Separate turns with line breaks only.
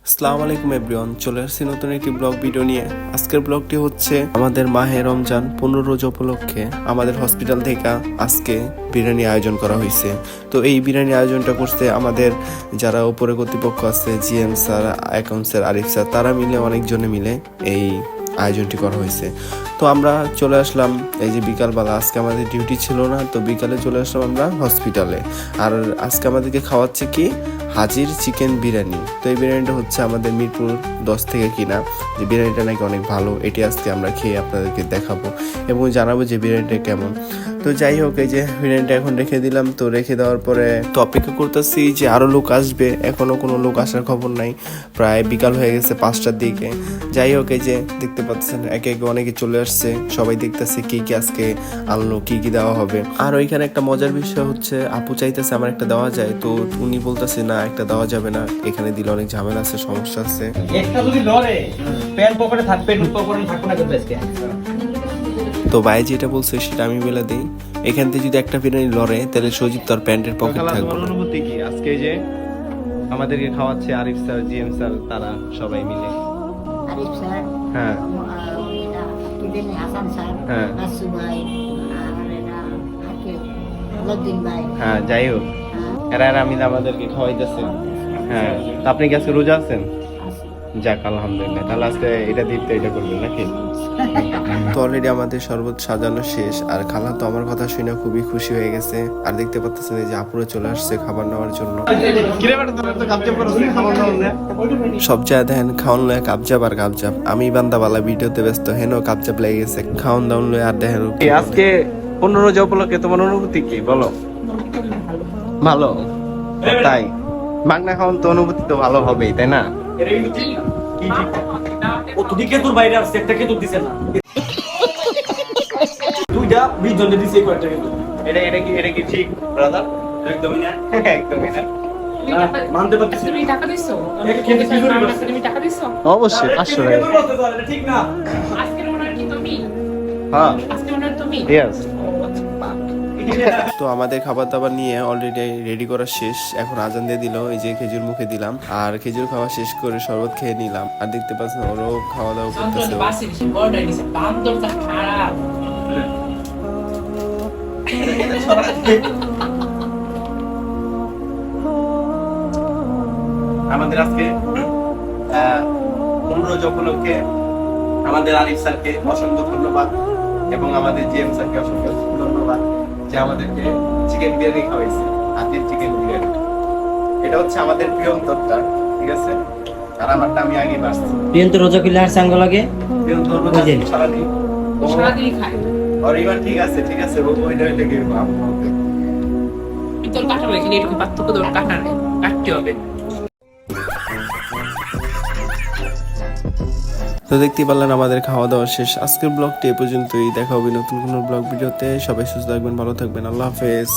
আসসালামু আলাইকুম এভরিওয়ান, চলে আসছি নতুন একটি ব্লগ ভিডিও নিয়ে। আজকের ব্লগটি হচ্ছে আমাদের মাহে রমজান 15 রোজা উপলক্ষে আমাদের হসপিটাল থেকে আজকে বিরিয়ানি আয়োজন করা হয়েছে। তো এই বিরিয়ানি আয়োজনটা করতে আমাদের যারা উপরে কর্তৃপক্ষ আছে, জিএম স্যার, অ্যাকাউন্টসের আরিফ স্যার, তারা মিলে অনেকজনে মিলে এই আয়োজনটি করা হয়েছে। তো আমরা চলে আসলাম এই যে বিকালবেলা, আজকে আমাদের ডিউটি ছিল না, তো বিকালে চলে আসলাম আমরা হসপিটালে। আর আজকে আমাদেরকে খাওয়াচ্ছে কি হাজির চিকেন বিরিয়ানি। তো এই বিরিয়ানিটা হচ্ছে আমাদের মিরপুর 10 থেকে কিনা, যে বিরিয়ানিটা নাকি অনেক ভালো। এটি আজকে আমরা খেয়ে আপনাদেরকে দেখাবো এবং জানাবো যে বিরিয়ানিটা কেমন। তো যাই হোক, এই যে বিরিয়ানিটা এখন রেখে দিলাম। তো রেখে দেওয়ার পরে তো অপেক্ষা করতেছি যে আরও লোক আসবে, এখনও কোনো লোক আসার খবর নাই। প্রায় বিকাল হয়ে গেছে 5টার দিকে। যাই হোক, এই যে দেখতে পাচ্ছেন একে একে অনেকে চলে আসছে, সবাই দেখতেছে কি কি আজকে আনলো, কি কি দেওয়া হবে। আর ওইখানে একটা মজার বিষয় হচ্ছে, আপু চাইতেছে আমার একটা দেওয়া যায়, তো উনি বলতেছে না, একটা দেওয়া যাবে না, এখানে দিলে অনেক ঝামেলা আছে, সমস্যা আছে।
একটা যদি লড়ে প্যান্ট পকেটে থাকবে, ঢুক পকেটে থাকবে না কিন্তু আজকে।
তো ভাই যেটা বলছে সেটা আমি বলে দিই, এখান থেকে যদি একটা বিরিয়ানি লড়ে তাহলে সজীব তার প্যান্টের পকেট থাকবে।
অনুভূতি কি আজকে যে আমাদেরকে খাওয়াচ্ছে আরিফ স্যার, জিএম স্যার, তারা সবাই মিলে?
আরিফ স্যার,
হ্যাঁ
কিবেন হাসান স্যার,
হ্যাঁ।
নাসু ভাই, আর এটা হাকিম আলাউদ্দিন ভাই।
হ্যাঁ, যাই হোক, এরা মিলে আমাদেরকে খাওয়াইতেছে। হ্যাঁ, তো আপনি কি আজকে রোজা আছেন? যাক, আলহামদুলিল্লাহ। তাহলে আজকে এটা দিতে এটা করবেন নাকি?
তো অলরেডি আমাদের শরবত সাজানো শেষ, আর খালা তো আমার কথা শুনে খুবই খুশি হয়ে গেছে। আর দেখতে পাচ্ছেন এই যে আপুরে চলে আসছে খাবার নেওয়ার জন্য। সব জায়গায় দেখেন খাওয়ান লয়ে কাবজাব আর কাবজাব। আমি বান্দাবালা ভিডিওতে ব্যস্ত, হেন কাবজাব লেগে গেছে খাওয়ান দাওয়ান লয়ে। আর দেখেন
আজকে 15 রোজা উপলক্ষে তোমার অনুভূতি কি বলো? ভালো, তাই মাগনা খাওয়ান তো অনুভূতি তো ভালো হবেই, তাই না?
ওদিকে তোর বাইরে আসছে, একটা কেতু দিছে না, দুইটা 20 জনে দিছে কয়টা কেতু।
এটা কি ঠিক ব্রাদার?
একদমই না,
একদমই না।
মানতে পারতেছি না।
তুমি টাকা দিছো? তুমি টাকা দিছো?
অবশ্যই 500
এটা কেতু বলতে পারে, এটা ঠিক না।
আজকের মনে হয় কি তুমি?
হ্যাঁ,
আজকে মনে হয় তুমি?
ইয়েস।
তো আমাদের খাবার দাবার নিয়ে অলরেডি রেডি করা শেষ। এখন আজান দিয়ে দিল, এই যে খেজুর মুখে দিলাম, আর খেজুর খাওয়া শেষ করে শরবত খেয়ে নিলাম। আর দেখতে পাচ্ছেন ওরও খাওয়া দাওয়া করতেছে।
বান্দর বাসি বেশি বড় দিছে, বান্দরটা খারাপ।
আমাদের আজকে 15 রোজা উপলক্ষে আমাদের আরিফ স্যারকে অসংখ্য ধন্যবাদ এবং আমাদের জিএম স্যারকে অসংখ্য ধন্যবাদ যে আমাদেরকে চিকেন বিরিয়ানি খাওয়াইছে। হাতির চিকেন বিরিয়ানি, এটা হচ্ছে আমাদের প্রিয়ন্তরটা, ঠিক আছে? আর আমারটা আমি আগে বাসছি।
প্রিয়ন্ত রোজা কিলা আর সাঙ্গ লাগে
প্রিয়ন্তর রোজা সারাদিন
সারাদিনই খায়।
আর এবার ঠিক আছে, ঠিক আছে, ওইটা হইলে কি
তোর কাটা রেখে এরকম পার্থক্য তোর কাটা নেই, কাটতে হবে।
তো দেখতে পারলেন আমাদের খাওয়া দাওয়া শেষ। আজকের ব্লগটি এ পর্যন্তই। দেখা হবে নতুন কোনো ব্লগ ভিডিওতে। সবাই সুস্থ থাকবেন, ভালো থাকবেন। আল্লাহ হাফেজ।